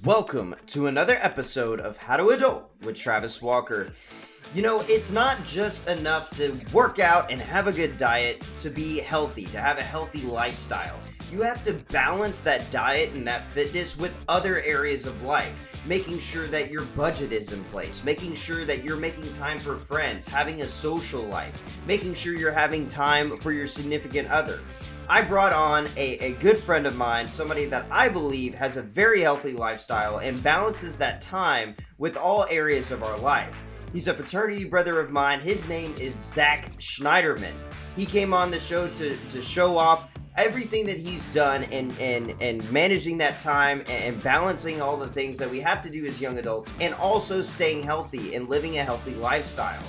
Welcome to another episode of How to Adult with Travis Walker. You know, it's not just enough to work out and have a good diet to be healthy, to have a healthy lifestyle. You have to balance that diet and that fitness with other areas of life, making sure that your budget is in place, making sure that you're making time for friends, having a social life, making sure you're having time for your significant other. I brought on a good friend of mine, somebody that I believe has a very healthy lifestyle and balances that time with all areas of our life. He's a fraternity brother of mine. His name is Zach Schneiderman. He came on the show to show off everything that he's done and managing that time and balancing all the things that we have to do as young adults, and also staying healthy and living a healthy lifestyle.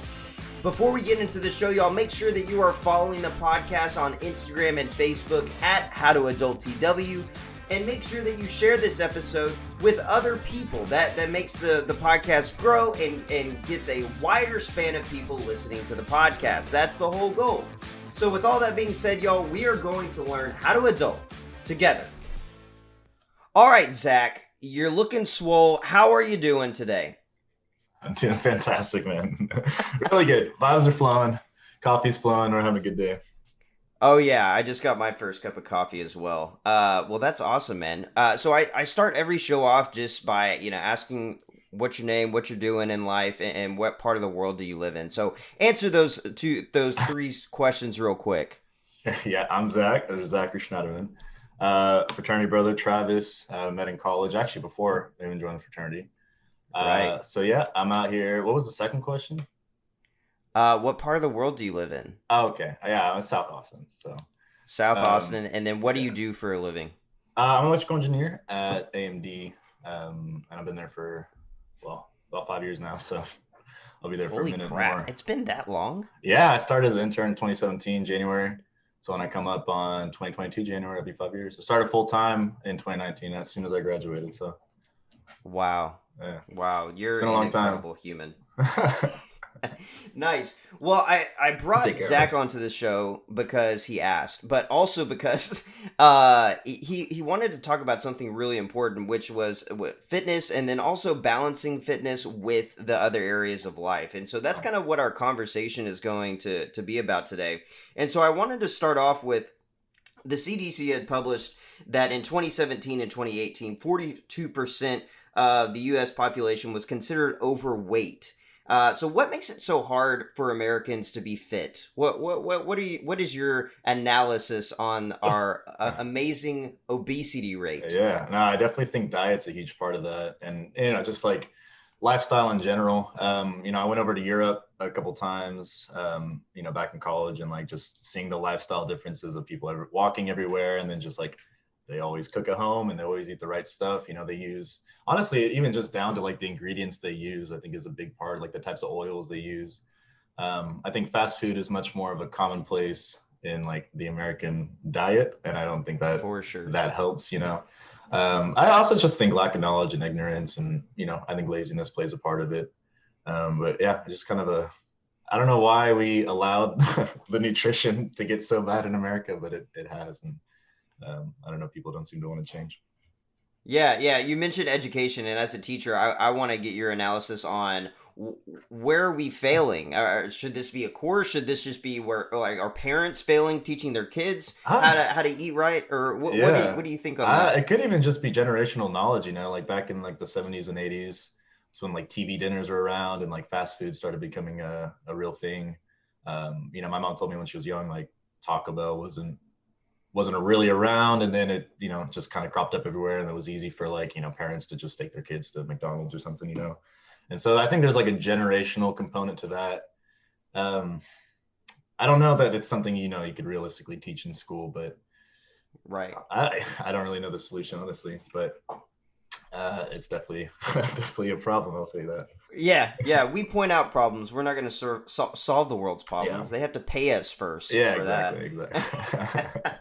Before we get into the show, y'all, make sure that you are following the podcast on Instagram and Facebook at HowToAdultTW, and make sure that you share this episode with other people. That makes the podcast grow and gets a wider span of people listening to the podcast. That's the whole goal. So with all that being said, y'all, we are going to learn how to adult together. All right, Zach, you're looking swole. How are you doing today? I'm doing fantastic, man. Really good. Vibes are flowing. Coffee's flowing. We're having a good day. Oh, yeah. I just got my first cup of coffee as well. Well, that's awesome, man. So I start every show off just by, asking what's your name, what you're doing in life, and what part of the world do you live in. So answer those three questions real quick. Yeah, I'm Zach. There's Zachary Schneiderman. Fraternity brother, Travis. Met in college, actually, before I even joined the fraternity. Right. So yeah, I'm out here. What was the second question? What part of the world do you live in? Oh, okay. Yeah, I'm in South Austin. So South Austin. And then what do you do for a living? I'm an electrical engineer at AMD. And I've been there for, about 5 years now. So I'll be there for a minute more. It's been that long? Yeah, I started as an intern in 2017, January. So when I come up on 2022, January, it'll be 5 years. I started full time in 2019 as soon as I graduated. So wow. Yeah. Wow, you're an incredible human. Nice. Well, I brought Zach onto the show because he asked, but also because he wanted to talk about something really important, which was fitness, and then also balancing fitness with the other areas of life. And so that's kind of what our conversation is going to be about today. And so I wanted to start off with the CDC had published that in 2017 and 2018, 42% of the U.S. population was considered overweight. So what makes it so hard for Americans to be fit? What is your analysis on our amazing obesity rate? Yeah, no, I definitely think diet's a huge part of that. And, just like lifestyle in general. I went over to Europe a couple times, back in college, and like just seeing the lifestyle differences of people walking everywhere, and then just like they always cook at home and they always eat the right stuff. They use, honestly, even just down to like the ingredients they use, I think is a big part, like the types of oils they use. I think fast food is much more of a commonplace in like the American diet. And I don't think that for sure that helps, I also just think lack of knowledge and ignorance, and, I think laziness plays a part of it. But yeah, just kind of I don't know why we allowed the nutrition to get so bad in America, but it has. And I don't know, people don't seem to want to change. Yeah. You mentioned education, and as a teacher, I want to get your analysis on where are we failing? Should this be a course? Should this just be where like our parents failing teaching their kids how to eat right? Or what do you think on that? It could even just be generational knowledge. Like back in like the 70s and 80s, it's when like TV dinners were around and like fast food started becoming a real thing. My mom told me when she was young, like Taco Bell wasn't really around, and then it just kind of cropped up everywhere, and it was easy for like parents to just take their kids to McDonald's or something. And so I think there's like a generational component to that. I don't know that it's something you could realistically teach in school, but right, I don't really know the solution, honestly, but it's definitely a problem, I'll say that. Yeah, we point out problems. We're not going to solve the world's problems. They have to pay us first for exactly that.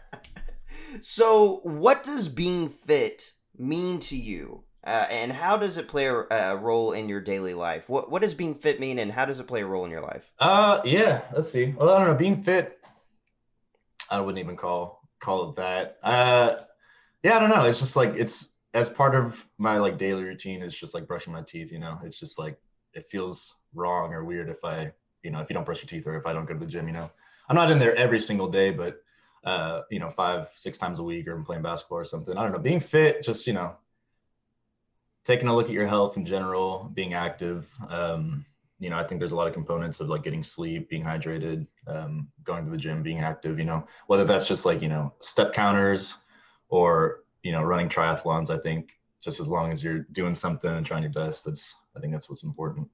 So what does being fit mean to you? And how does it play a role in your daily life? What does being fit mean, and how does it play a role in your life? Yeah, let's see. Well, I don't know. Being fit, I wouldn't even call it that. Yeah, I don't know. It's just like as part of my like daily routine, it's just like brushing my teeth. It's just like it feels wrong or weird if if you don't brush your teeth or if I don't go to the gym. I'm not in there every single day, but 5, 6 times a week, or I'm playing basketball or something. I don't know. Being fit, just taking a look at your health in general, being active. I think there's a lot of components of like getting sleep, being hydrated, going to the gym, being active. Whether that's just like step counters or running triathlons. I think just as long as you're doing something and trying your best, I think that's what's important.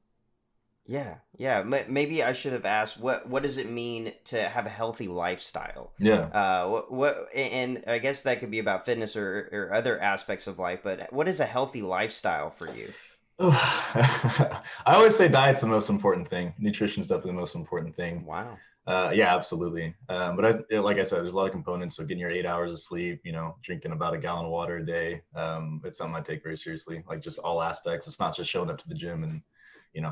Yeah, yeah. Maybe I should have asked what does it mean to have a healthy lifestyle? Yeah. And I guess that could be about fitness or other aspects of life. But what is a healthy lifestyle for you? I always say diet's the most important thing. Nutrition's definitely the most important thing. Wow. Yeah, absolutely. But like I said, there's a lot of components. So getting your 8 hours of sleep, drinking about a gallon of water a day. It's something I take very seriously. Like just all aspects. It's not just showing up to the gym and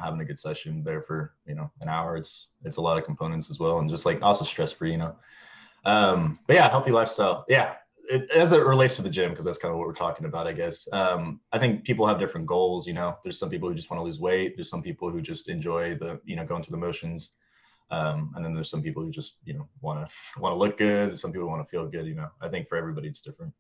having a good session there for an hour. It's a lot of components as well, and just like also stress free. But yeah, healthy lifestyle. Yeah, as it relates to the gym, because that's kind of what we're talking about, I guess. I think people have different goals. There's some people who just want to lose weight. There's some people who just enjoy the going through the motions. And then there's some people who just want to look good. Some people want to feel good. I think for everybody it's different.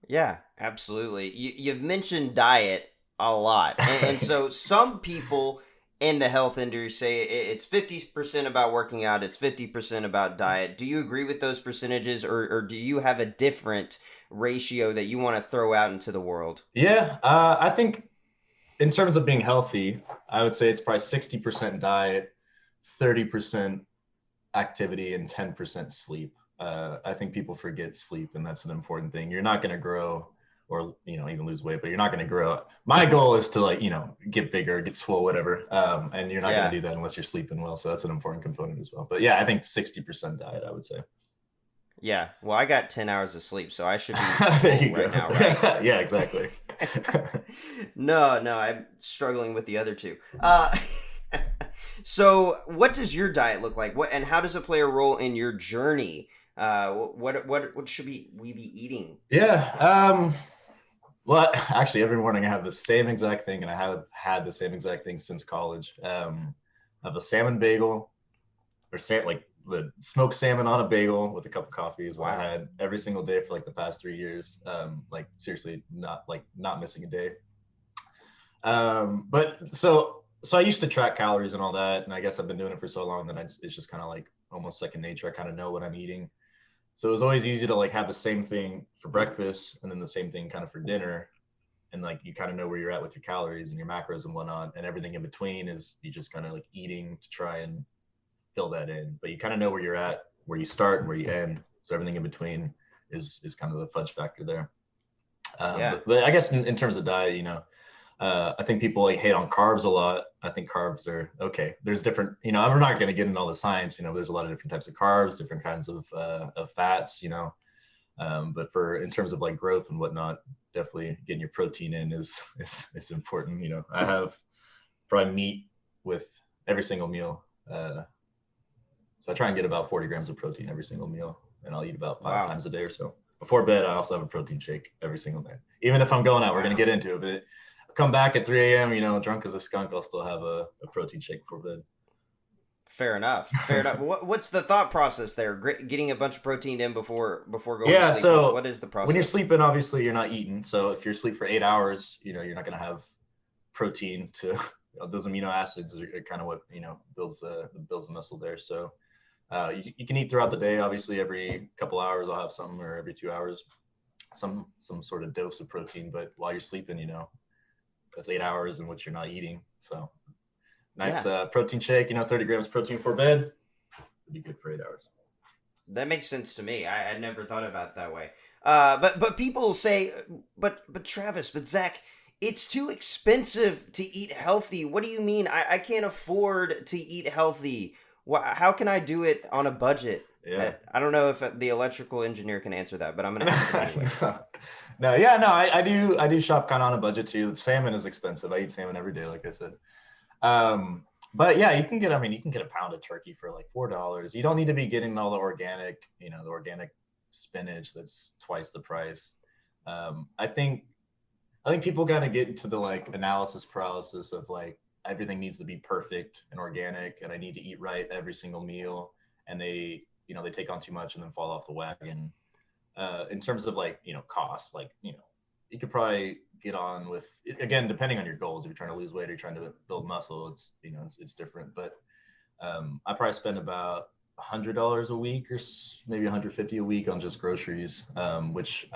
Yeah, absolutely. You've mentioned diet a lot. And so some people in the health industry say it's 50% about working out, it's 50% about diet. Do you agree with those percentages, or do you have a different ratio that you want to throw out into the world? Yeah, I think in terms of being healthy, I would say it's probably 60% diet, 30% activity, and 10% sleep. I think people forget sleep, and that's an important thing. You're not going to grow or even lose weight, but you're not going to grow. My goal is to get bigger, get swole, whatever. And you're not going to Yeah. do that unless you're sleeping well. So that's an important component as well. But yeah, I think 60% diet, I would say. Yeah. Well, I got 10 hours of sleep, so I should be There swole you right go. now, right? Yeah, exactly. No, no, I'm struggling with the other two. So what does your diet look like? What and how does it play a role in your journey? What should we be eating? Yeah. Well, actually, every morning I have the same exact thing, and I have had the same exact thing since college. I have a salmon bagel, or like the smoked salmon on a bagel with a cup of coffee is what I Wow. had every single day for like the past 3 years. Like seriously, not missing a day. But so I used to track calories and all that, and I guess I've been doing it for so long that it's just kind of like almost second nature. I kind of know what I'm eating. So it was always easy to like have the same thing for breakfast and then the same thing kind of for dinner. And like you kind of know where you're at with your calories and your macros and whatnot. And everything in between is you just kind of like eating to try and fill that in. But you kind of know where you're at, where you start and where you end. So everything in between is kind of the fudge factor there. Yeah. But I guess in terms of diet, I think people like hate on carbs a lot. I think carbs are okay. There's different, I'm not going to get into all the science. There's a lot of different types of carbs, different kinds of fats. But for in terms of like growth and whatnot, definitely getting your protein in is important. I have probably meat with every single meal. So I try and get about 40 grams of protein every single meal, and I'll eat about five Wow. times a day or so. Before bed, I also have a protein shake every single day. Even if I'm going out, we're gonna Wow. get into it, but I come back at 3 a.m., drunk as a skunk, I'll still have a protein shake before bed. Fair enough. Fair enough. What's the thought process there? Getting a bunch of protein in before going to Yeah, sleep. What so is the when you're process? sleeping, obviously you're not eating. So if you're asleep for 8 hours, you're not gonna have protein to those amino acids are kind of what builds the muscle there. So you can eat throughout the day. Obviously, every couple hours I'll have some, or every 2 hours, some sort of dose of protein. But while you're sleeping, that's 8 hours in which you're not eating. So nice Yeah, protein shake. 30 grams protein for bed would be good for 8 hours. that makes sense to me. I never thought about it that way. But people say, but Travis, but Zach, it's too expensive to eat healthy. What do you mean? I can't afford to eat healthy. How can I do it on a budget? Yeah. I don't know if the electrical engineer can answer that, but I'm gonna ask him anyway. No, yeah, no, I do shop kind of on a budget too. Salmon is expensive. I eat salmon every day, like I said. But yeah, you can get a pound of turkey for like $4. You don't need to be getting all the organic spinach that's twice the price. I think I think people got to get into the like analysis paralysis of like everything needs to be perfect and organic, and I need to eat right every single meal, and they they take on too much and then fall off the wagon. In terms of like costs, like you could probably get on with, again, depending on your goals. If you're trying to lose weight or you're trying to build muscle, it's it's different. But I probably spend about $100 a week or maybe 150 a week on just groceries, which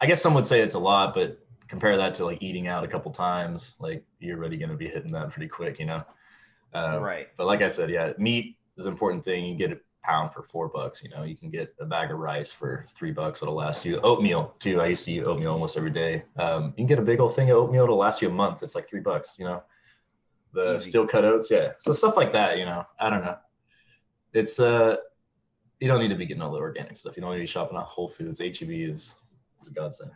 I guess some would say it's a lot, but compare that to like eating out a couple times, like you're already going to be hitting that pretty quick, Right. But like I said, yeah, meat is an important thing. You get a pound for $4. You can get a bag of rice for $3 that'll last you. Oatmeal too. I used to eat oatmeal almost every day. You can get a big old thing of oatmeal to last you a month. It's like $3. The Easy. steel cut oats, yeah. So stuff like that. I don't know. It's you don't need to be getting all the organic stuff. You don't need to be shopping at Whole Foods. HEB is a godsend.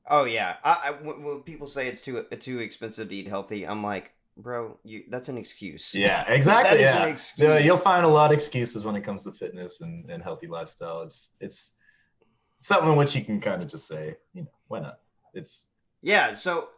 Oh yeah. When people say it's too expensive to eat healthy, I'm like, bro, that's an excuse. Yeah, exactly. That is yeah. an excuse. Yeah, you'll find a lot of excuses when it comes to fitness and healthy lifestyle. It's something in which you can kind of just say, why not? Yeah. So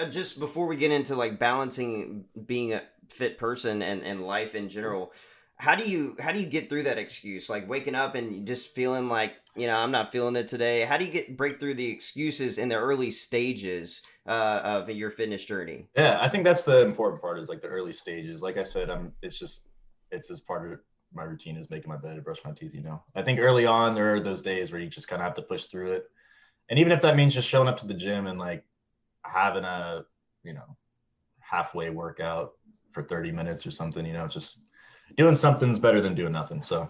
just before we get into like balancing being a fit person and life in general, how do you get through that excuse? Like waking up and just feeling like, I'm not feeling it today. How do you break through the excuses in the early stages of your fitness journey? Yeah, I think that's the important part, is like the early stages. Like I said, it's as part of my routine is making my bed and brush my teeth. I think early on there are those days where you just kind of have to push through it. And even if that means just showing up to the gym and like having a, halfway workout for 30 minutes or something, just doing something's better than doing nothing. So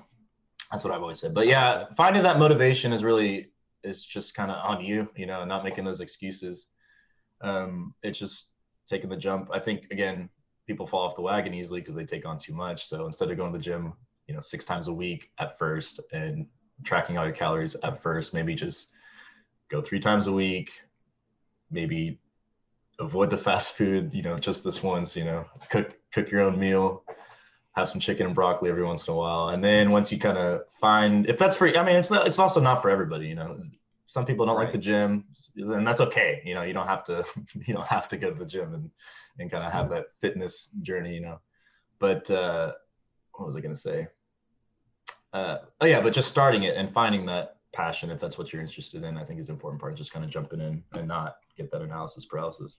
that's what I've always said. But yeah, finding that motivation is just kind of on you, not making those excuses. It's just taking the jump. I think, again, people fall off the wagon easily because they take on too much. So instead of going to the gym, 6 times a week at first and tracking all your calories at first, maybe just go 3 times a week, maybe avoid the fast food, just this once, cook your own meal, have some chicken and broccoli every once in a while. And then once you kind of find, if that's for, I mean, it's also not for everybody, some people don't like the gym, and that's okay. You don't have to, go to the gym and kind of have that fitness journey, but what was I going to say? But just starting it and finding that passion, if that's what you're interested in, I think is an important part, just kind of jumping in and not get that analysis paralysis.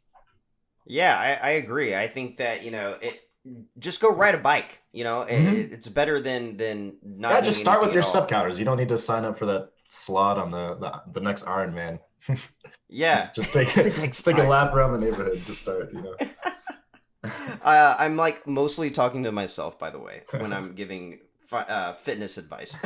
Yeah, I agree. I think that, just go ride a bike. It's better than not. Yeah, just start with your step step counters. You don't need to sign up for that slot on the next Ironman. Yeah, just take a lap around the neighborhood to start. I'm like mostly talking to myself, by the way, when I'm giving fitness advice.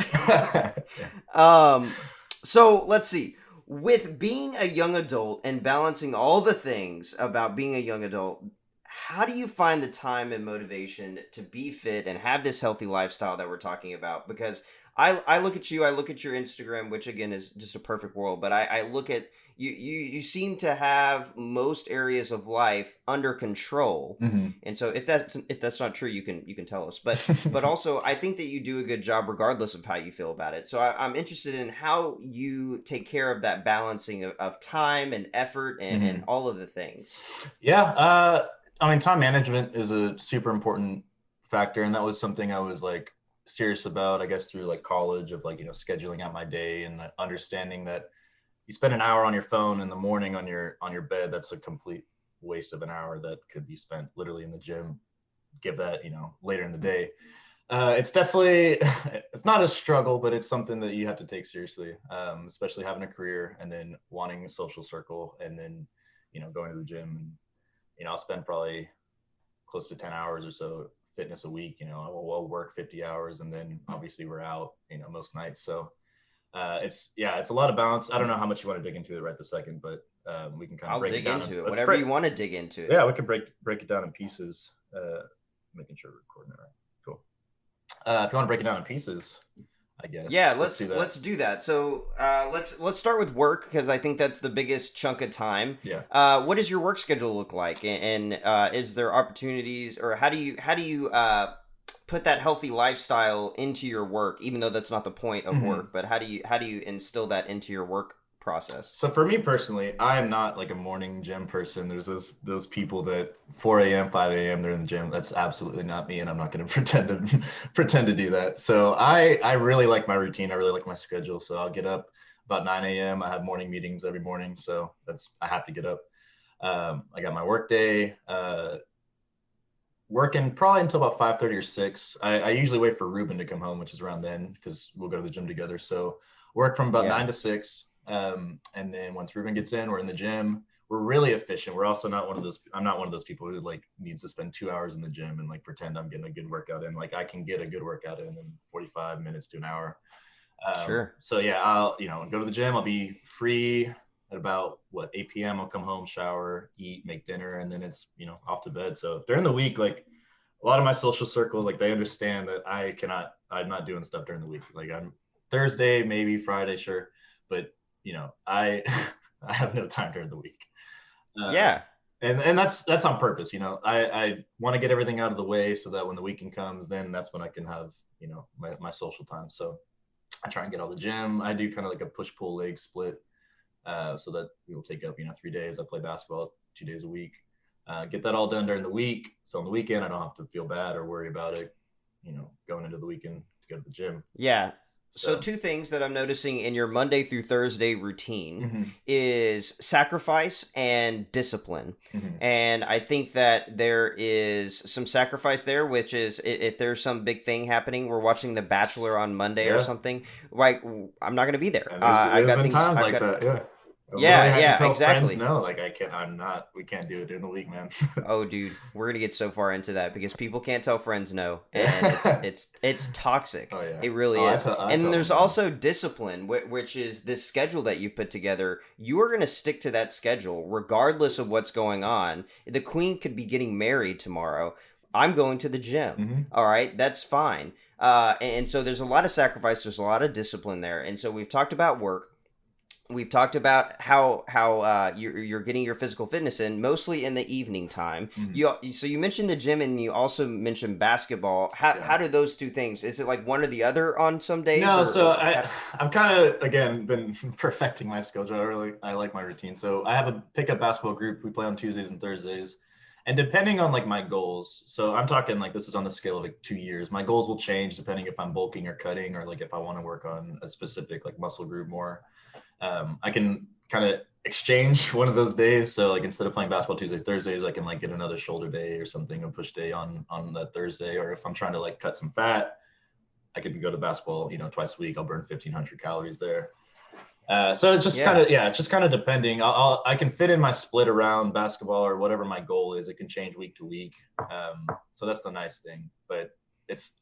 So let's see. With being a young adult and balancing all the things about being a young adult, how do you find the time and motivation to be fit and have this healthy lifestyle that we're talking about? Because I look at you, I look at your Instagram, which again is just a perfect world, but I look at you seem to have most areas of life under control. Mm-hmm. And so if that's not true, you can tell us. But also I think that you do a good job regardless of how you feel about it. So I'm interested in how you take care of that balancing of time and effort and all of the things. Yeah. I mean, time management is a super important factor. And that was something I was like serious about, I guess, through like college, of like, scheduling out my day and understanding that you spend an hour on your phone in the morning on your bed. That's a complete waste of an hour that could be spent literally in the gym. Give that, later in the day. It's definitely, it's not a struggle, but it's something that you have to take seriously, especially having a career and then wanting a social circle and then, going to the gym. And, I'll spend probably close to 10 hours or so fitness a week. I'll work 50 hours and then obviously we're out, most nights. So it's a lot of balance. I don't know how much you want to dig into it right this second, but we can kind of break it down. I'll dig into it, whatever you want to dig into. Yeah, we can break it down in pieces. Making sure we're recording it right. Cool. If you want to break it down in pieces, I guess. Yeah, let's do that. So let's start with work, because I think that's the biggest chunk of time. Yeah. What does your work schedule look like, and is there opportunities, or how do you put that healthy lifestyle into your work, even though that's not the point of work? But how do you instill that into your work process? So for me personally, I am not like a morning gym person. There's those people that 4 a.m., 5 a.m. they're in the gym. That's absolutely not me, and I'm not going to pretend to do that. So I really like my routine. I really like my schedule. So I'll get up about 9 a.m. I have morning meetings every morning, so I have to get up. I got my work day. Working probably until about 5:30 or 6. I usually wait for Ruben to come home, which is around then because we'll go to the gym together. So work from about 9 to 6. And then once Ruben gets in, we're in the gym. We're really efficient. We're also not one of those. I'm not one of those people who like needs to spend 2 hours in the gym and like pretend I'm getting a good workout in. Like I can get a good workout in 45 minutes to an hour. Sure. So yeah, I'll go to the gym. I'll be free at about 8 p.m. I'll come home, shower, eat, make dinner, and then it's off to bed. So during the week, like a lot of my social circle, like they understand that I'm not doing stuff during the week. Like I'm Thursday, maybe Friday, sure, but I I have no time during the week. Yeah. And that's on purpose. I want to get everything out of the way so that when the weekend comes, then that's when I can have my social time. So I try and get out of the gym. I do kind of like a push-pull leg split, so that it will take up 3 days. I play basketball 2 days a week. Get that all done during the week. So on the weekend, I don't have to feel bad or worry about it, going into the weekend to go to the gym. Yeah. So two things that I'm noticing in your Monday through Thursday routine Mm-hmm. is sacrifice and discipline. Mm-hmm. And I think that there is some sacrifice there, which is if there's some big thing happening, we're watching The Bachelor on Monday or something, like I'm not going to be there. And there's been times like that, yeah. Yeah, tell exactly. friends no, like we can't do it during the week, man. Oh, dude, we're gonna get so far into that because people can't tell friends no, and it's toxic. Oh yeah, It really is. I And tell there's them also discipline, which is this schedule that you put together. You are gonna stick to that schedule regardless of what's going on. The queen could be getting married tomorrow. I'm going to the gym. Mm-hmm. All right, that's fine. And so there's a lot of sacrifice. There's a lot of discipline there. And so we've talked about work. We've talked about how you're getting your physical fitness in mostly in the evening time. Mm-hmm. So you mentioned the gym and you also mentioned basketball. How do those two things? Is it like one or the other on some days? No, so I'm kind of again been perfecting my schedule. I like my routine. So I have a pickup basketball group. We play on Tuesdays and Thursdays, and depending on like my goals. So I'm talking like this is on the scale of like 2 years. My goals will change depending if I'm bulking or cutting or like if I want to work on a specific like muscle group more. I can kind of exchange one of those days. So like instead of playing basketball Tuesdays, Thursdays, I can like get another shoulder day or something, a push day on that Thursday. Or if I'm trying to like cut some fat, I could go to basketball, twice a week. I'll burn 1,500 calories there. So it's just kind of depending. I can fit in my split around basketball or whatever my goal is. It can change week to week. So that's the nice thing, but it's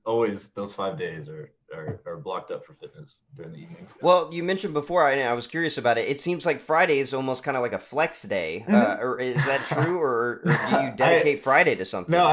always those 5 days are blocked up for fitness during the evening. Well, you mentioned before, I was curious about it. It seems like Friday is almost kind of like a flex day. Or is that true, or do you dedicate Friday to something? No,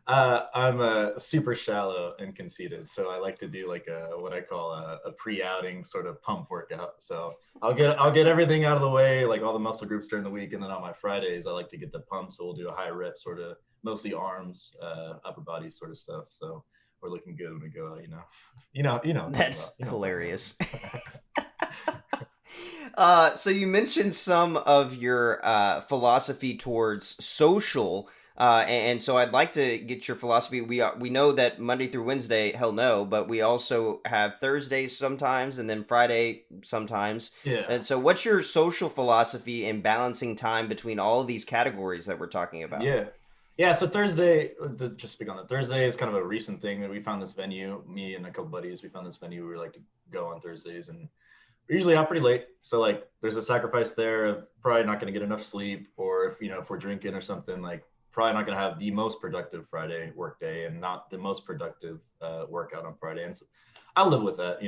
I'm super shallow and conceited, so I like to do like what I call a pre-outing sort of pump workout. So I'll get everything out of the way, like all the muscle groups during the week, and then on my Fridays I like to get the pump. So we'll do a high rep, sort of mostly arms, upper body sort of stuff. So we're looking good when we go out, That's hilarious. So you mentioned some of your philosophy towards social, and so I'd like to get your philosophy. We know that Monday through Wednesday, hell no, but we also have Thursdays sometimes, and then Friday sometimes. Yeah. And so, what's your social philosophy in balancing time between all of these categories that we're talking about? Yeah, so Thursday, just speak on that. Thursday is kind of a recent thing that we found this venue, me and a couple buddies, we found this venue we like to go on Thursdays, and we're usually out pretty late. So like there's a sacrifice there of probably not going to get enough sleep, or if we're drinking or something, like probably not going to have the most productive Friday work day and not the most productive workout on Friday. And so I'll live with that,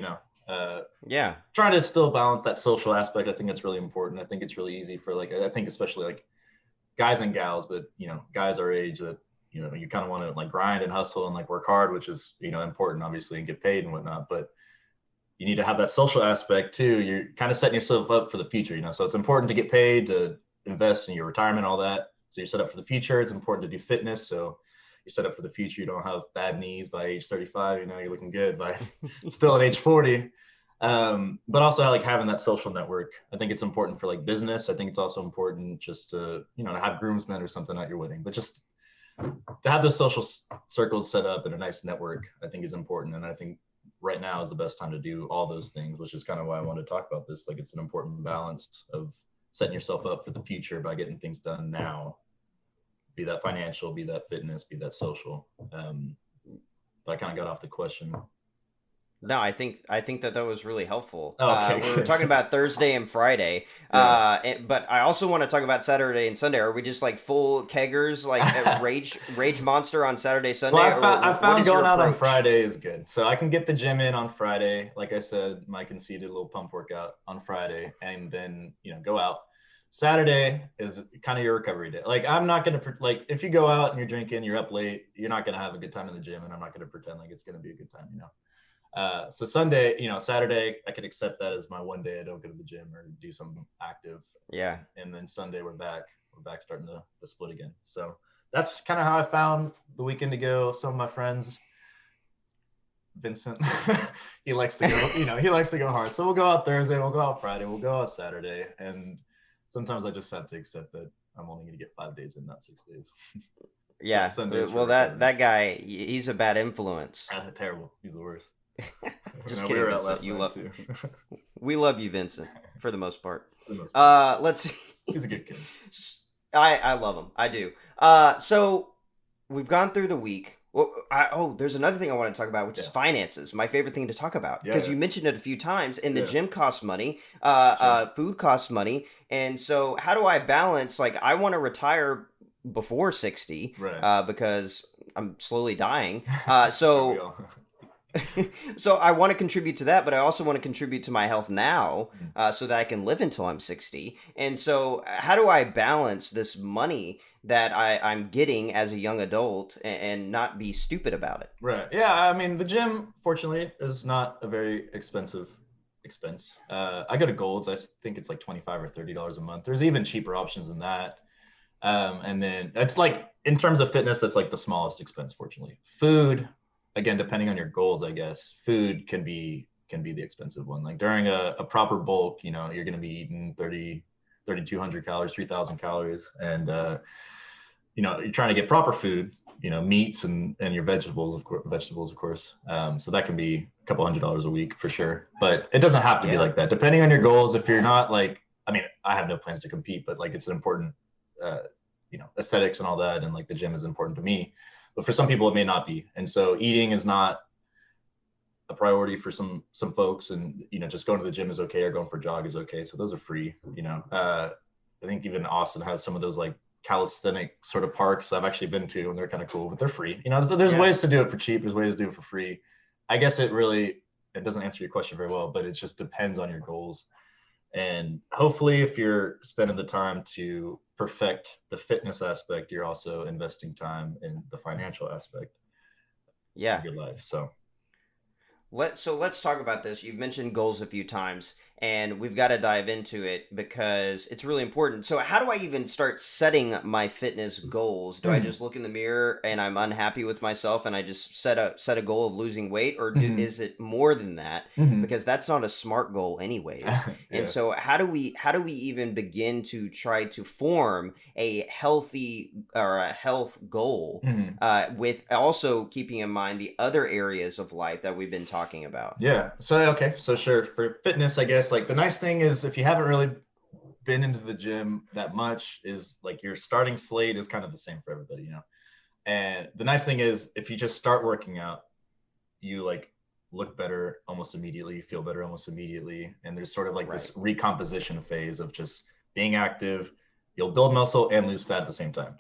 trying to still balance that social aspect. I think it's really important. I think it's really easy for I think especially like guys and gals, but guys our age that you kind of want to like grind and hustle and like work hard, which is important obviously, and get paid and whatnot, but you need to have that social aspect too. You're kind of setting yourself up for the future, so it's important to get paid, to invest in your retirement, all that. So you're set up for the future. It's important to do fitness, so you're set up for the future. You don't have bad knees by age 35, you're looking good by still at age 40. But also like having that social network. I think it's important for like business. I think it's also important just to, to have groomsmen or something at your wedding, but just to have those social circles set up and a nice network, I think is important. And I think right now is the best time to do all those things, which is kind of why I wanted to talk about this. Like it's an important balance of setting yourself up for the future by getting things done now, be that financial, be that fitness, be that social. But I kind of got off the question. No, I think that was really helpful. Okay, We were talking about Thursday and Friday, but I also want to talk about Saturday and Sunday. Are we just like full keggers, like a rage monster on Saturday, Sunday? Well, I What found is your going out on approach? Friday is good. So I can get the gym in on Friday. Like I said, Mike and C did a little pump workout on Friday, and then go out. Saturday is kind of your recovery day. Like I'm not gonna like if you go out and you're drinking, you're up late, you're not gonna have a good time in the gym, and I'm not gonna pretend like it's gonna be a good time. So Sunday, Saturday, I could accept that as my one day I don't go to the gym or do something active. Yeah. And then Sunday we're back starting to split again. So that's kind of how I found the weekend to go. Some of my friends, Vincent, he likes to go, he likes to go hard. So we'll go out Thursday, we'll go out Friday, we'll go out Saturday. And sometimes I just have to accept that I'm only going to get 5 days in, not 6 days. Yeah. Well, that guy, he's a bad influence. Terrible. He's the worst. Just kidding, we Vincent. We love you, Vincent, for the most part. Let's see. He's a good kid. I love him. I do. So we've gone through the week. Well, there's another thing I want to talk about, which is finances. My favorite thing to talk about, because you mentioned it a few times. And the gym costs money. Food costs money. And so how do I balance? Like, I want to retire before 60, right. Because I'm slowly dying. So so I want to contribute to that, but I also want to contribute to my health now, so that I can live until I'm 60. And so how do I balance this money that I'm getting as a young adult and not be stupid about it? Right. Yeah. I mean, the gym, fortunately, is not a very expensive expense. I go to Gold's. I think it's like $25 or $30 a month. There's even cheaper options than that. And then it's like, in terms of fitness, that's like the smallest expense, fortunately. Food, again, depending on your goals, I guess, food can be the expensive one. Like during a proper bulk, you're going to be eating 3,200 calories, 3,000 calories. And, you're trying to get proper food, meats and your vegetables, of course. So that can be a couple $100 a week for sure, but it doesn't have to be like that. Depending on your goals, if you're not like, I mean, I have no plans to compete, but like it's an important, aesthetics and all that. And like the gym is important to me. But for some people, it may not be. And so eating is not a priority for some folks. And, just going to the gym is okay, or going for a jog is okay. So those are free, I think even Austin has some of those like calisthenic sort of parks I've actually been to, and they're kind of cool, but they're free. There's ways to do it for cheap. There's ways to do it for free. I guess it doesn't answer your question very well, but it just depends on your goals. And hopefully if you're spending the time to perfect the fitness aspect, you're also investing time in the financial aspect of your life. So let's talk about this. You've mentioned goals a few times, and we've got to dive into it because it's really important. So how do I even start setting my fitness goals? Do I just look in the mirror and I'm unhappy with myself and I just set a goal of losing weight, or is it more than that? Because that's not a smart goal anyways. And so how do we even begin to try to form a healthy or a health goal, with also keeping in mind the other areas of life that we've been talking about? So sure, for fitness, I guess, like the nice thing is, if you haven't really been into the gym that much, is like your starting slate is kind of the same for everybody, and the nice thing is, if you just start working out, you like look better almost immediately, you feel better almost immediately, and there's sort of like this recomposition phase of just being active. You'll build muscle and lose fat at the same time.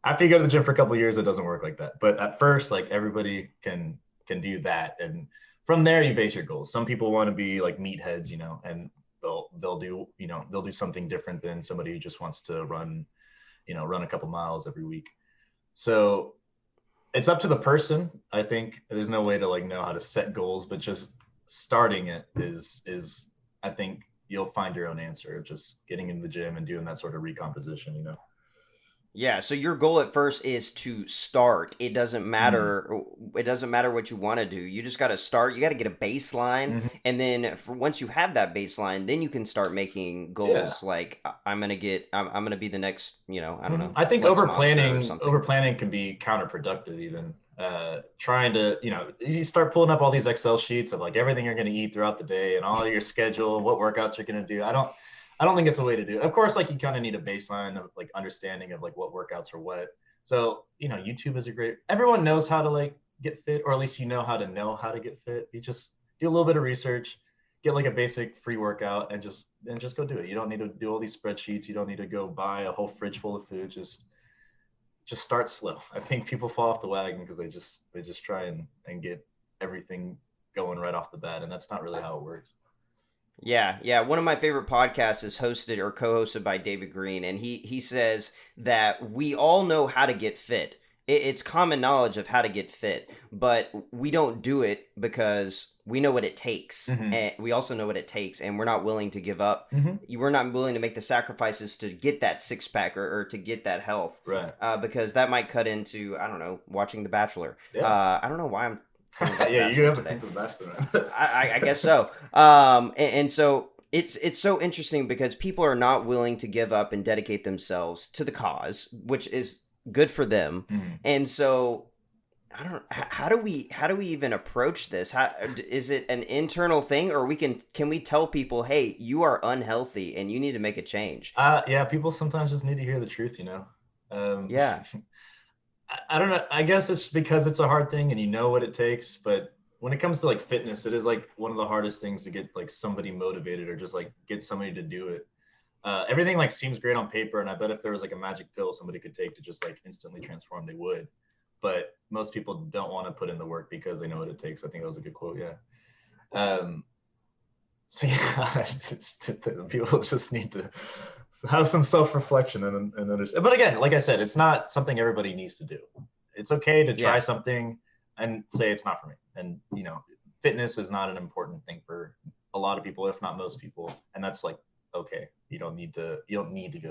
After you go to the gym for a couple of years, it doesn't work like that, but at first, like, everybody can do that, and from there you base your goals. Some people want to be like meatheads, and they'll do something different than somebody who just wants to run a couple miles every week. So it's up to the person. I think there's no way to like know how to set goals, but just starting it is I think you'll find your own answer of just getting in the gym and doing that sort of recomposition. Yeah, so your goal at first is to start. It doesn't Mhm. matter. It doesn't matter what you want to do. You just got to start. You got to get a baseline, Mhm. and then once you have that baseline, then you can start making Yeah. goals. Like I'm gonna get. I'm gonna be the next. I don't know, I think flex over monster or planning, something. over planning can be counterproductive even. Trying to, you start pulling up all these Excel sheets of like everything you're going to eat throughout the day and all your schedule, what workouts you're going to do. I don't think it's a way to do it. Of course, like you kind of need a baseline of like understanding of like what workouts are what. So, YouTube is a great, everyone knows how to like get fit, or at least know how to get fit. You just do a little bit of research, get like a basic free workout and just go do it. You don't need to do all these spreadsheets. You don't need to go buy a whole fridge full of food. Just start slow. I think people fall off the wagon because they just try and get everything going right off the bat, and that's not really how it works. Yeah, yeah. One of my favorite podcasts is hosted or co-hosted by David Green, and he says that we all know how to get fit. It's common knowledge of how to get fit, but we don't do it because we know what it takes, Mm-hmm. and we also know what it takes, and we're not willing to give up. Mm-hmm. We're not willing to make the sacrifices to get that six pack or to get that health, Right. because that might cut into, I don't know, watching The Bachelor. Yeah. I don't know why I'm thinking about The Yeah, you Bachelor have a today. thing for the bachelor. I guess so. And so it's so interesting because people are not willing to give up and dedicate themselves to the cause, which is good for them. Mhm. And so I don't. How do we even approach this? How is it an internal thing, or can we tell people, hey, you are unhealthy and you need to make a change? Yeah, people sometimes just need to hear the truth. Um, Yeah, I don't know. I guess it's because it's a hard thing and you know what it takes. But when it comes to like fitness, it is like one of the hardest things to get like somebody motivated or just like get somebody to do it. Everything like seems great on paper, and I bet if there was like a magic pill somebody could take to just like instantly transform, they would. But most people don't want to put in the work because they know what it takes. I think that was a good quote. Yeah. Um, so yeah, people just need to have some self-reflection and understand. But again, like I said, it's not something everybody needs to do. It's okay to try yeah, something and say it's not for me. And fitness is not an important thing for a lot of people, if not most people. And that's like okay. You don't need to go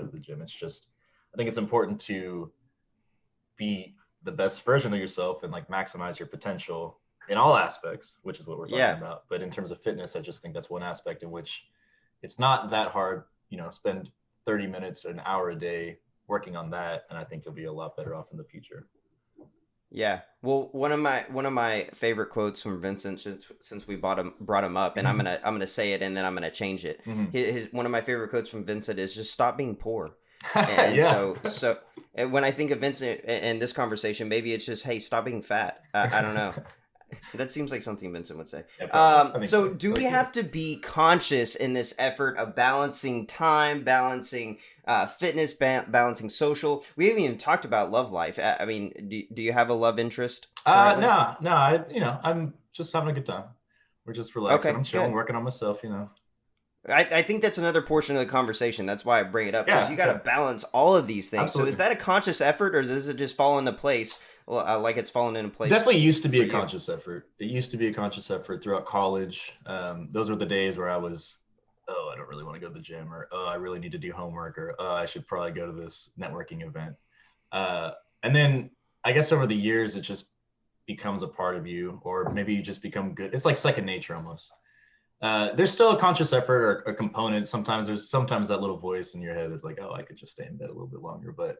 to the gym. It's just I think it's important to be the best version of yourself and like maximize your potential in all aspects, which is what we're talking yeah. about. But in terms of fitness, I just think that's one aspect in which it's not that hard. Spend 30 minutes or an hour a day working on that, and I think you'll be a lot better off in the future. Yeah. Well, one of my favorite quotes from Vincent, since we brought him up, and I'm gonna say it and then I'm gonna change it. Mm-hmm. His one of my favorite quotes from Vincent is just stop being poor. And Yeah. so and when I think of Vincent in this conversation, maybe it's just, hey, stop being fat. I don't know. That seems like something Vincent would say. Yeah, probably. I think So so. do we Like have this. to be conscious in this effort of balancing time, balancing fitness, balancing social? We haven't even talked about love life. I mean, do you have a love interest currently? No, no. I'm just having a good time. We're just relaxing. Okay, I'm chilling, good. working on myself. I think that's another portion of the conversation. That's why I bring it up because Yeah, you got to yeah, balance all of these things. So is absolutely. that a conscious effort, or does it just fall into place like it's fallen into place Definitely used to be for a you? conscious effort. It used to be a conscious effort throughout college. Those were the days where I was, oh, I don't really want to go to the gym, or oh, I really need to do homework, or oh, I should probably go to this networking event. Uh, and then I guess over the years, it just becomes a part of you, or maybe you just become good. It's like second nature almost. There's still a conscious effort or a component. Sometimes that little voice in your head is like, oh, I could just stay in bed a little bit longer. But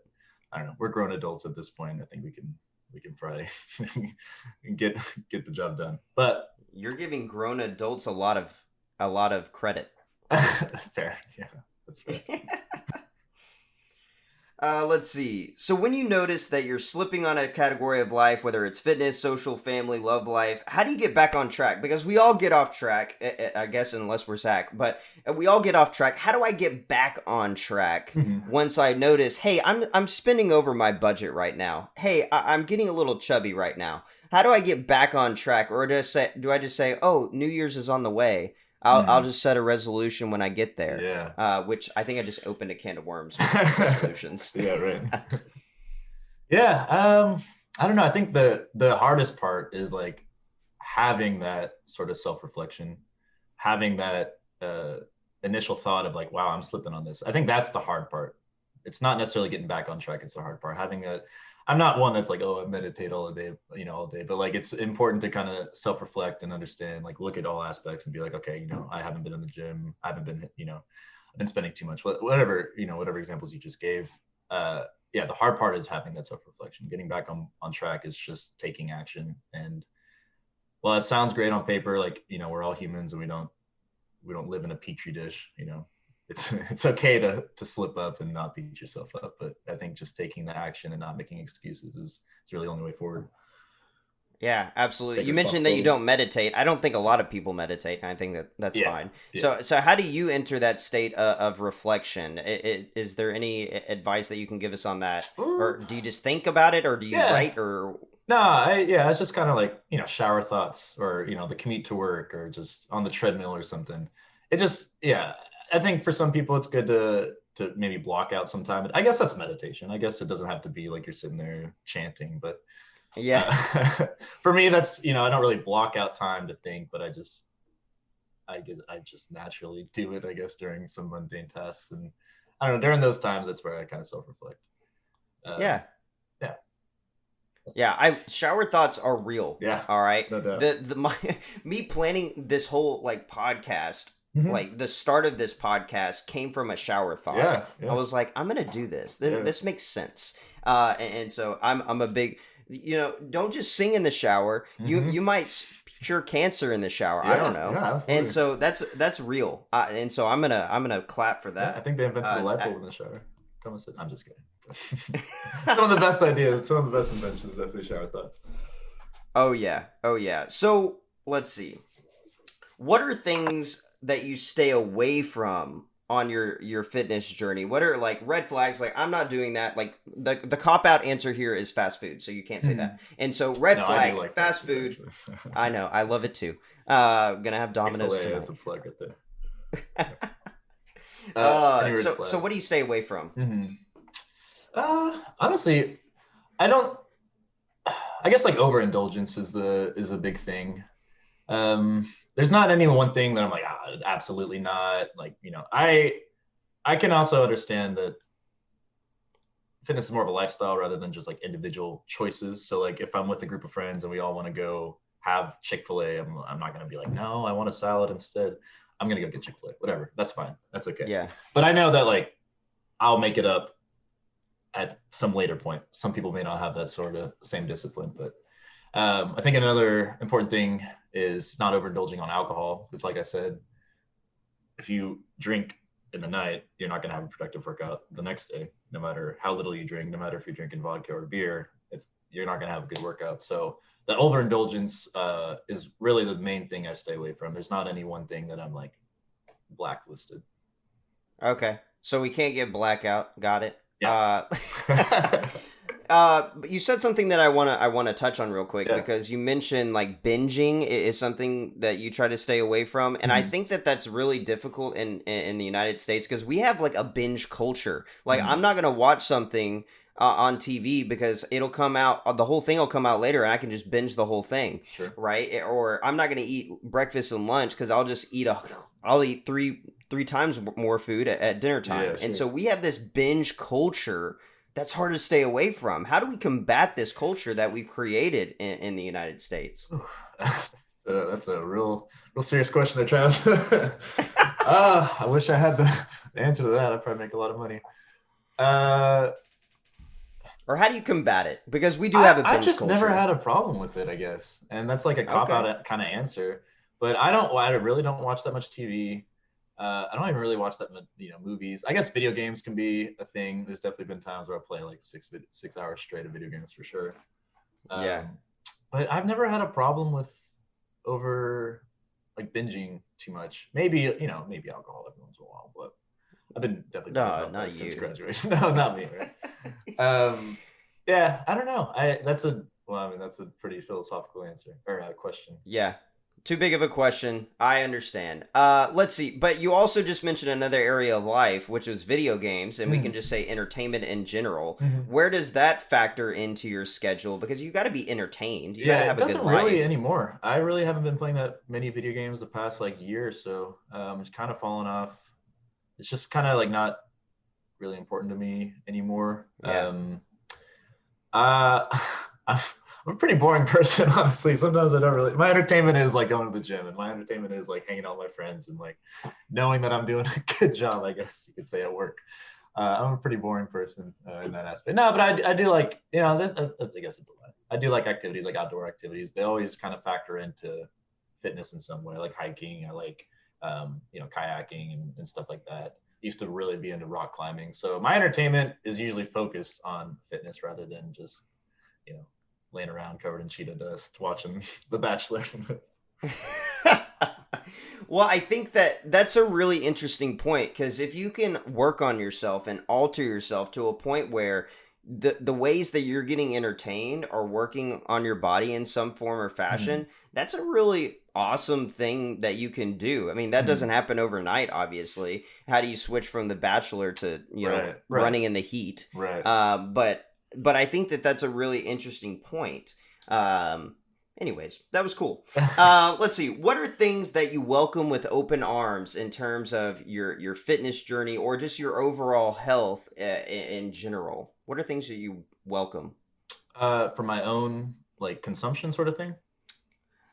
I don't know. We're grown adults at this point. I think we can probably get get the job done. But You're giving grown adults a lot of credit. fair, yeah, that's fair. Let's see. So when you notice that you're slipping on a category of life, whether it's fitness, social, family, love life, how do you get back on track? Because we all get off track, I guess, unless we're Zach, but we all get off track. How do I get back on track Mhm. once I notice, hey, I'm spending over my budget right now. Hey, I'm getting a little chubby right now. How do I get back on track, or do I just say, oh, New Year's is on the way? I'll Mhm. just set a resolution when I get there, Yeah. which I think I just opened a can of worms with resolutions. Yeah, right. Yeah. I don't know. I think the hardest part is like having that sort of self-reflection, having that initial thought of like, wow, I'm slipping on this. I think that's the hard part. it's not necessarily getting back on track. It's the hard part. I'm not one that's like, oh, I meditate all day, all day, but like it's important to kind of self-reflect and understand, like look at all aspects and be like, okay, I haven't been in the gym. I haven't been, I've been spending too much, whatever, whatever examples you just gave. Yeah, the hard part is having that self-reflection. Getting back on track is just taking action. And well, it sounds great on paper, like, we're all humans and we don't live in a petri dish, it's okay to slip up and not beat yourself up. But I think just taking the action and not making excuses is really the only way forward. Yeah, absolutely. You mentioned that you don't meditate. I don't think a lot of people meditate. And I think that's fine. Yeah. So how do you enter that state of reflection? Is there any advice that you can give us on that? Or do you just think about it, or do you write, or? No, it's just kind of like, shower thoughts, or, the commute to work, or just on the treadmill or something. It just, I think for some people it's good to maybe block out some time. I guess that's meditation. I guess it doesn't have to be like you're sitting there chanting, but for me, that's, I don't really block out time to think, but I just naturally do it, I guess, during some mundane tasks. And I don't know, during those times, that's where I kind of self-reflect. Shower thoughts are real. Yeah. All right. No doubt. Me planning this whole podcast, like the start of this podcast came from a shower thought. Yeah. I was like, I'm going to do this. This makes sense. And so I'm a big, don't just sing in the shower. You might cure cancer in the shower. I don't know. Yeah, and so that's real. And so I'm gonna clap for that. I think they invented the light bulb in the shower. Come on, I'm just kidding. Some of the best ideas, some of the best inventions, definitely shower thoughts. Oh yeah. So let's see. What are things that you stay away from on your fitness journey? What are like red flags? Like, I'm not doing that. Like the cop out answer here is fast food, so you can't say that. And so red flag, like fast food. I know, I love it too. Gonna have Domino's too. That's a plug right there. So what do you stay away from? Honestly, I guess like overindulgence is the big thing. There's not any one thing that I'm like, absolutely not. Like, I can also understand that fitness is more of a lifestyle rather than just like individual choices. So like if I'm with a group of friends and we all want to go have Chick-fil-A, I'm not going to be like, no, I want a salad instead. I'm going to go get Chick-fil-A, whatever. That's fine. That's okay. Yeah. But I know that like I'll make it up at some later point. Some people may not have that sort of same discipline, but I think another important thing is not overindulging on alcohol. Because like I said, if you drink in the night, you're not going to have a productive workout the next day, no matter how little you drink, no matter if you're drinking vodka or beer, you're not going to have a good workout. So the overindulgence is really the main thing I stay away from. There's not any one thing that I'm like blacklisted. Okay. So we can't get blackout. Got it. Yeah. But you said something that I wanna touch on real quick, because you mentioned like binging is something that you try to stay away from, and I think that's really difficult in the United States because we have like a binge culture. Like I'm not gonna watch something on TV because it'll come out, the whole thing will come out later, and I can just binge the whole thing. Sure. Right? Or I'm not gonna eat breakfast and lunch because I'll eat three times more food at dinner time. Yeah, sure. And so we have this binge culture that's hard to stay away from. How do we combat this culture that we've created in the United States? That's a real serious question there, Travis. I wish I had the answer to that. I'd probably make a lot of money. Or how do you combat it? Because we do have a binge I just culture. Never had a problem with it, I guess. And that's like a cop-out kind of answer. But I really don't watch that much TV. I don't even really watch that much, movies. I guess video games can be a thing. There's definitely been times where I play like 6 hours straight of video games for sure. But I've never had a problem with over like binging too much. Maybe alcohol every once in a while, but I've been definitely not since graduation. No, not me. Right? I don't know. That's a pretty philosophical answer or question. Yeah. Too big of a question. I understand. Let's see. But you also just mentioned another area of life, which is video games, and we can just say entertainment in general. Where does that factor into your schedule? Because you got to be entertained. You got to have a good life. It doesn't really anymore. I really haven't been playing that many video games the past like year or so. It's kind of fallen off. It's just kind of like not really important to me anymore. Yeah. Uh, I'm I'm a pretty boring person, honestly. Sometimes I don't really. My entertainment is like going to the gym, and my entertainment is like hanging out with my friends and like knowing that I'm doing a good job, I guess you could say, at work. I'm a pretty boring person in that aspect. No, but I do like, that's, I guess it's a lot. I do like activities, like outdoor activities. They always kind of factor into fitness in some way, like hiking. I like, kayaking and stuff like that. Used to really be into rock climbing. So my entertainment is usually focused on fitness rather than just, you know, laying around covered in cheetah dust watching The Bachelor. Well, I think that that's a really interesting point because if you can work on yourself and alter yourself to a point where the ways that you're getting entertained are working on your body in some form or Mhm. fashion, that's a really awesome thing that you can do. I mean, that doesn't Mhm. happen overnight, obviously. How do you switch from The Bachelor to, Right, right, running in the heat? right. But I think that that's a really interesting point. Um, Anyways, that was cool. Let's see. What are things that you welcome with open arms in terms of your fitness journey or just your overall health in general? What are things that you welcome? For my own like consumption sort of thing.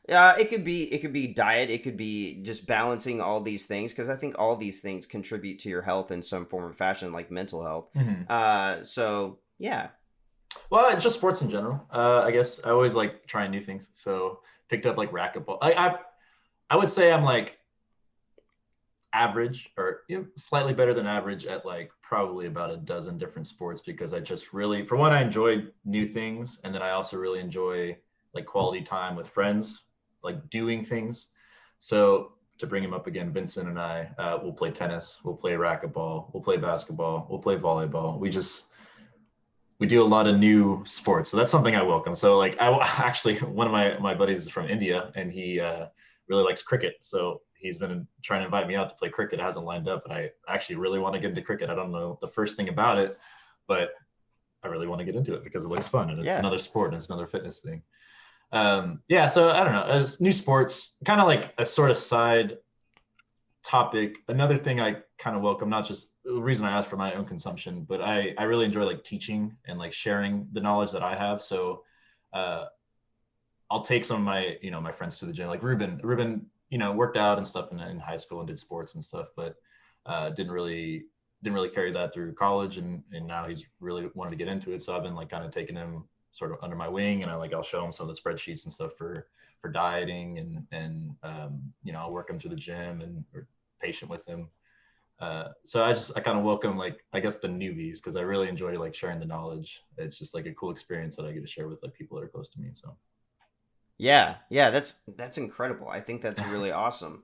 It could be diet. It could be just balancing all these things because I think all these things contribute to your health in some form or fashion, like mental health. Mhm. So yeah, Well, it's just sports in general. I guess I always like trying new things. So picked up like racquetball. I would say I'm like average or slightly better than average at like probably about a dozen different sports because I just really, for one, I enjoy new things, and then I also really enjoy like quality time with friends, like doing things. So to bring him up again, Vincent and I will play tennis, we'll play racquetball, we'll play basketball, we'll play volleyball. We do a lot of new sports, so that's something I welcome. So like I actually, one of my buddies is from India, and he really likes cricket, so he's been trying to invite me out to play cricket. It hasn't lined up, and I actually really want to get into cricket. I don't know the first thing about it, but I really want to get into it because it looks fun and it's yeah, another sport and it's another fitness thing. Yeah, so I don't know, as new sports, kind of like a sort of side topic. Another thing I kind of welcome, not just the reason I asked for my own consumption, but I really enjoy like teaching and like sharing the knowledge that I have. So uh, I'll take some of my my friends to the gym, like Ruben worked out and stuff in high school and did sports and stuff, but didn't really carry that through college, and now he's really wanted to get into it. So I've been like kind of taking him sort of under my wing, and I'll show him some of the spreadsheets and stuff for dieting, and I'll work him through the gym and or patient with him. So I kind of welcome like I guess the newbies because I really enjoy like sharing the knowledge. It's just like a cool experience that I get to share with like people that are close to me. So yeah. That's incredible. I think that's really awesome.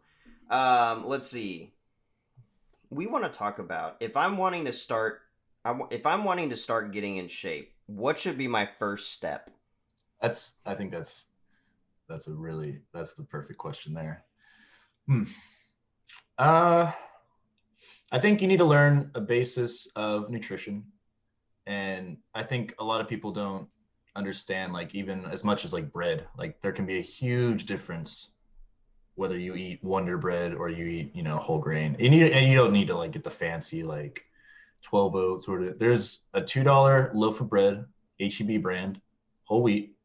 Let's see. We want to talk about if I'm wanting to start. If I'm wanting to start getting in shape, what should be my first step? I think that's the perfect question there. Hmm. Uh, I think you need to learn a basis of nutrition, and I think a lot of people don't understand like even as much as like bread. Like there can be a huge difference whether you eat Wonder Bread or you eat whole grain. And you don't need to like get the fancy like 12 oats sort of. There's a $2 loaf of bread, HEB brand, whole wheat,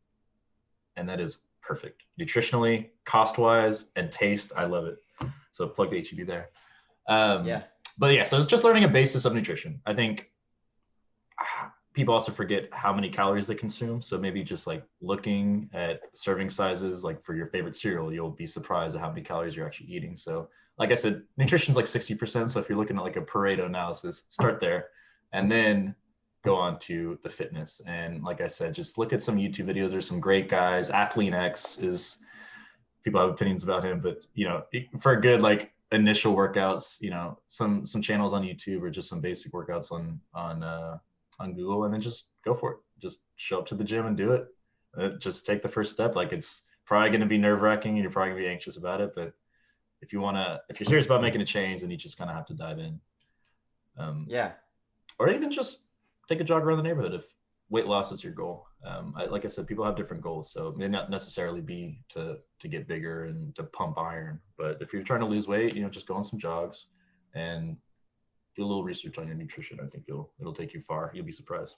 and that is perfect nutritionally, cost wise, and taste. I love it. So plug the HEB there. Um, Yeah, but yeah, so it's just learning a basis of nutrition. I think people also forget how many calories they consume. So maybe just like looking at serving sizes, like for your favorite cereal, you'll be surprised at how many calories you're actually eating. So like I said, nutrition's like 60%. So if you're looking at like a Pareto analysis, start there and then go on to the fitness. And like I said, just look at some YouTube videos. There's some great guys. Athlean X is, people have opinions about him, but for a good like initial workouts, some channels on YouTube or just some basic workouts on Google, and then just go for it. Just show up to the gym and do it. Just take the first step. Like it's probably going to be nerve wracking and you're probably going to be anxious about it, but if you're serious about making a change, then you just kind of have to dive in. Um, yeah. or even just take a jog around the neighborhood if weight loss is your goal. Like I said, people have different goals, so it may not necessarily be to get bigger and to pump iron. But if you're trying to lose weight, just go on some jogs and do a little research on your nutrition. I think it'll take you far. You'll be surprised.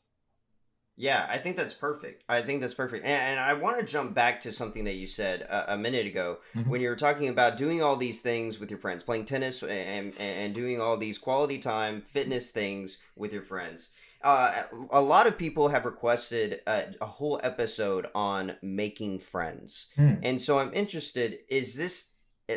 Yeah, I think that's perfect. I think that's perfect. And I want to jump back to something that you said a minute ago Mm-hmm. when you were talking about doing all these things with your friends, playing tennis and doing all these quality time fitness things with your friends. A lot of people have requested a whole episode on making friends. Hmm. And so I'm interested, is this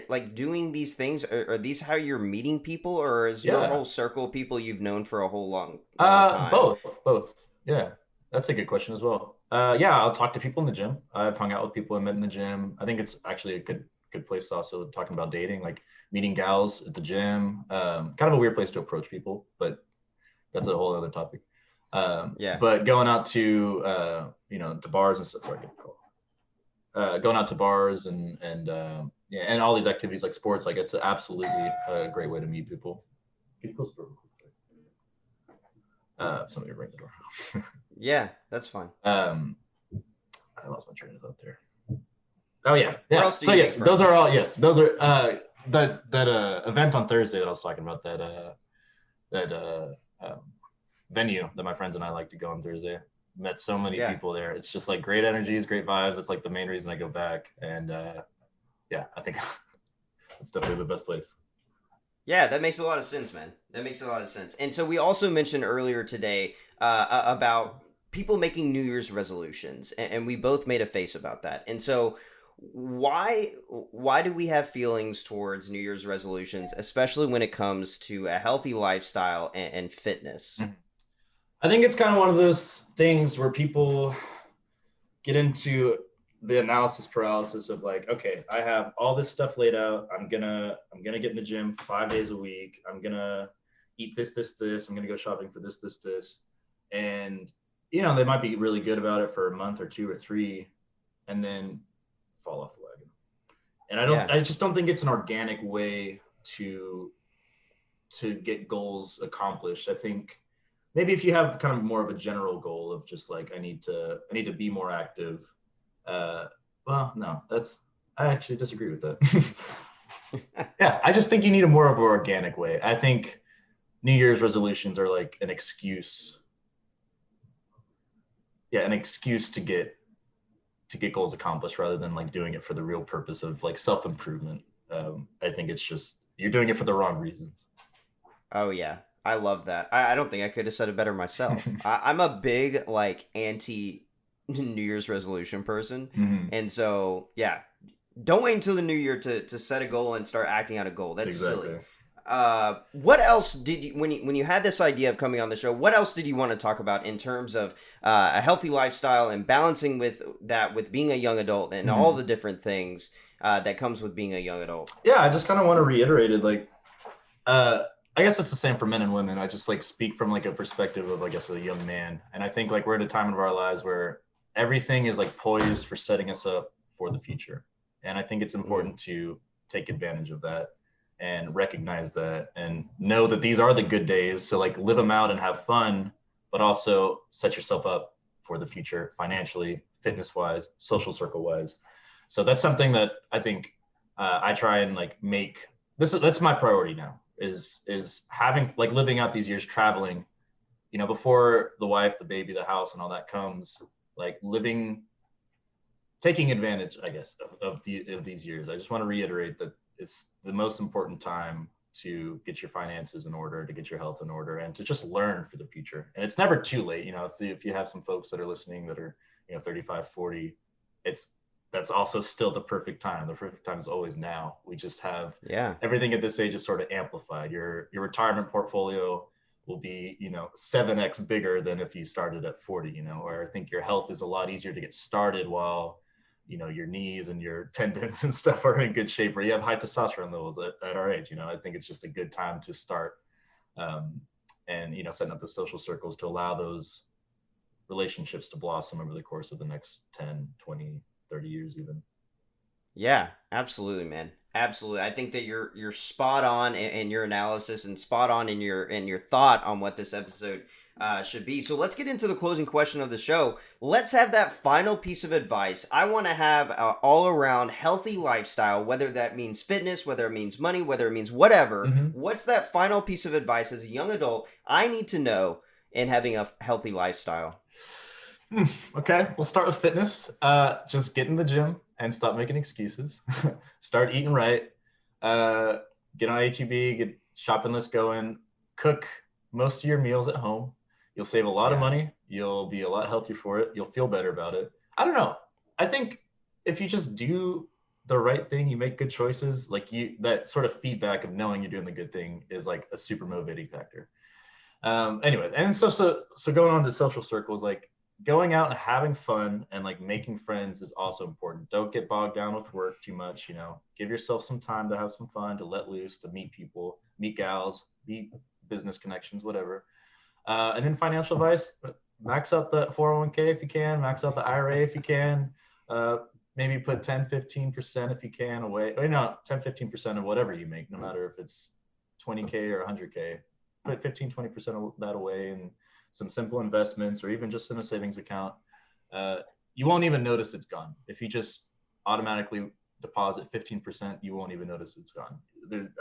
like doing these things? Are these how you're meeting people, or is your Yeah. whole circle people you've known for a whole long time? Both. Yeah, that's a good question as well. Yeah, I'll talk to people in the gym. I've hung out with people I met in the gym. I think it's actually a good place to also talking about dating, like meeting gals at the gym. Kind of a weird place to approach people, but that's a whole other topic. Yeah. But going out to to bars and stuff. Sorry, get a call. Going out to bars and yeah, and all these activities like sports, like it's absolutely a great way to meet people. Can you close the door real quick? Somebody ring the door. Yeah, that's fine. I lost my train of thought there. Oh yeah, Where yeah. else do So you make yes, those friends? are all yes, those are that event on Thursday that I was talking about that venue that my friends and I like to go on Thursday. Met so many Yeah. people there. It's just like great energies, great vibes. It's like the main reason I go back, and yeah, I think it's definitely the best place. Yeah, that makes a lot of sense, man. That makes a lot of sense. And so we also mentioned earlier today about people making New Year's resolutions, and we both made a face about that. And so why do we have feelings towards New Year's resolutions, especially when it comes to a healthy lifestyle and fitness? Mhm. I think it's kind of one of those things where people get into the analysis paralysis of like, okay, I have all this stuff laid out. I'm gonna get in the gym 5 days a week. I'm gonna eat this. I'm gonna go shopping for this. And they might be really good about it for a month or two or three, and then fall off the wagon. And Yeah. I just don't think it's an organic way to get goals accomplished. I think maybe if you have kind of more of a general goal of just like I need to be more active. Uh, well, no, I actually disagree with that. Yeah, I just think you need a more of an organic way. I think New Year's resolutions are like an excuse. Yeah, an excuse to get goals accomplished rather than like doing it for the real purpose of like self improvement. I think it's just you're doing it for the wrong reasons. Oh yeah, I love that. I don't think I could have said it better myself. I'm a big like anti New Year's resolution person, Mm-hmm. and so yeah, don't wait until the new year to set a goal and start acting out a goal. That's silly. Exactly. What else did you when you had this idea of coming on the show? What else did you want to talk about in terms of a healthy lifestyle and balancing with that with being a young adult and all Mm-hmm. the different things that comes with being a young adult? Yeah, I just kind of want to reiterate it. Like, I guess it's the same for men and women. I just like speak from like a perspective of, I guess, a young man. And I think like we're at a time of our lives where everything is like poised for setting us up for the future. And I think it's important to take advantage of that and recognize that and know that these are the good days. So like live them out and have fun, but also set yourself up for the future financially, fitness wise, social circle wise. So that's something that I think I try and like make that's my priority now is having like living out these years traveling, before the wife, the baby, the house and all that comes, like taking advantage, I guess, of these years. I just want to reiterate that it's the most important time to get your finances in order, to get your health in order, and to just learn for the future. And it's never too late. If you have some folks that are listening that are 35, 40, that's also still the perfect time. The perfect time is always now. We just have Yeah. everything at this age is sort of amplified. Your retirement portfolio will be 7x bigger than if you started at 40. Or I think your health is a lot easier to get started while your knees and your tendons and stuff are in good shape, or you have high testosterone levels at our age. I think it's just a good time to start and setting up the social circles to allow those relationships to blossom over the course of the next 10, 20, 30 years even. Yeah, absolutely, man. Absolutely. I think that you're spot on in your analysis and spot on in your thought on what this episode should be. So let's get into the closing question of the show. Let's have that final piece of advice. I want to have an all-around healthy lifestyle, whether that means fitness, whether it means money, whether it means whatever. What's that final piece of advice as a young adult I need to know in having a healthy lifestyle? Okay, we'll start with fitness. Just get in the gym and stop making excuses. Start eating right. Get on HEB, get shopping list going. Cook most of your meals at home. You'll save a lot of money. You'll be a lot healthier for it. You'll feel better about it. I don't know. I think if you just do the right thing, you make good choices, that sort of feedback of knowing you're doing the good thing is like a super motivating factor. Anyways, and so going on to social circles, like going out and having fun and like making friends is also important. Don't get bogged down with work too much. Give yourself some time to have some fun, to let loose, to meet people, meet gals, meet business connections, whatever. And then financial advice, max out the 401k if you can, max out the IRA if you can, maybe put 10-15% if you can away, 10-15% of whatever you make, no matter if it's 20k or 100k, put 15-20% of that away in some simple investments or even just in a savings account. You won't even notice it's gone. If you just automatically deposit 15%, you won't even notice it's gone.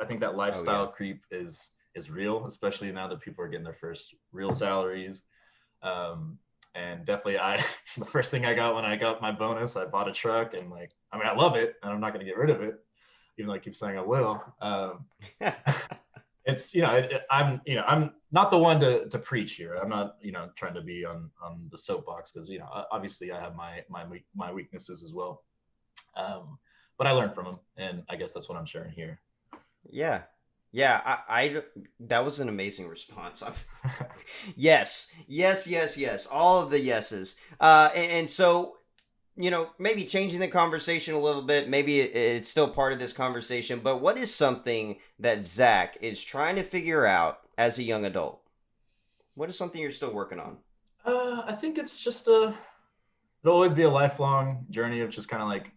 I think that lifestyle creep is real, especially now that people are getting their first real salaries. And definitely the first thing I got when I got my bonus, I bought a truck, and I love it and I'm not going to get rid of it, even though I keep saying I will. It's, I'm not the one to preach here. I'm not, trying to be on the soapbox because, obviously I have my weaknesses as well. But I learned from them, and I guess that's what I'm sharing here. Yeah. Yeah, I that was an amazing response. Yes. All of the yeses. And so, maybe changing the conversation a little bit, maybe it's still part of this conversation, but what is something that Zach is trying to figure out as a young adult? What is something you're still working on? I think it's just it'll always be a lifelong journey of just kind of like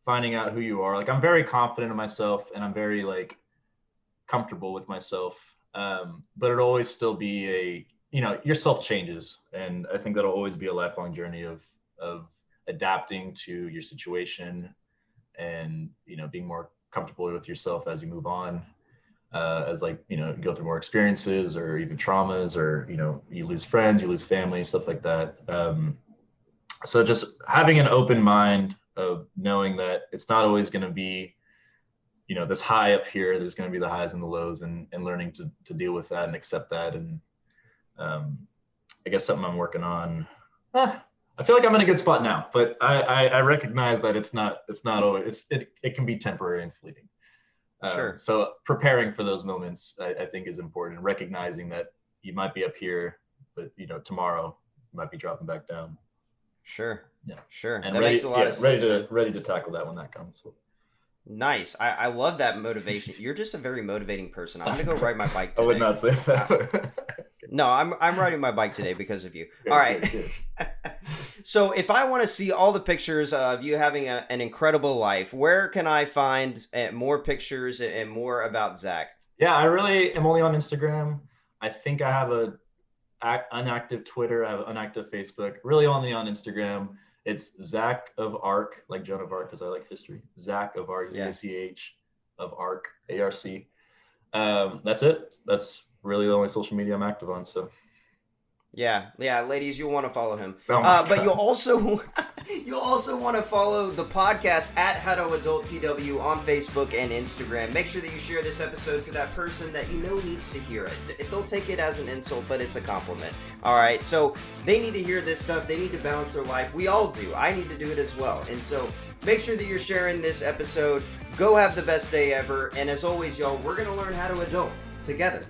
finding out who you are. Like, I'm very confident in myself and I'm very comfortable with myself. But it'll always still be yourself changes. And I think that'll always be a lifelong journey of adapting to your situation and, being more comfortable with yourself as you move on, as go through more experiences or even traumas, or, you lose friends, you lose family, stuff like that. So just having an open mind of knowing that it's not always going to be, this high up here. There's going to be the highs and the lows, and learning to deal with that and accept that. And I guess something I'm working on. I feel like I'm in a good spot now, but I recognize that it's not always, it can be temporary and fleeting. Sure. So preparing for those moments, I think, is important. Recognizing that you might be up here, but tomorrow you might be dropping back down. Sure. Yeah. Sure. And that makes a lot of sense. Ready to tackle that when that comes. Nice. I love that motivation. You're just a very motivating person. I'm gonna go ride my bike today. I would not say that. No, I'm riding my bike today because of you. Good, all right. Good. So if I want to see all the pictures of you having an incredible life, where can I find more pictures and more about Zach? Yeah, I really am only on Instagram. I think I have a unactive Twitter. I have an unactive Facebook. Really only on Instagram. It's Zach of Arc, like Joan of Arc, because I like history. Zach of Arc, Z-A-C-H of Arc, A-R-C. That's it. That's really the only social media I'm active on. So, yeah, ladies, you'll want to follow him. But you'll also want to follow the podcast at HowToAdultTW on Facebook and Instagram. Make sure that you share this episode to that person that needs to hear it. They'll take it as an insult, but it's a compliment. All right, so they need to hear this stuff. They need to balance their life. We all do. I need to do it as well. And so make sure that you're sharing this episode. Go have the best day ever. And as always, y'all, we're going to learn how to adult together.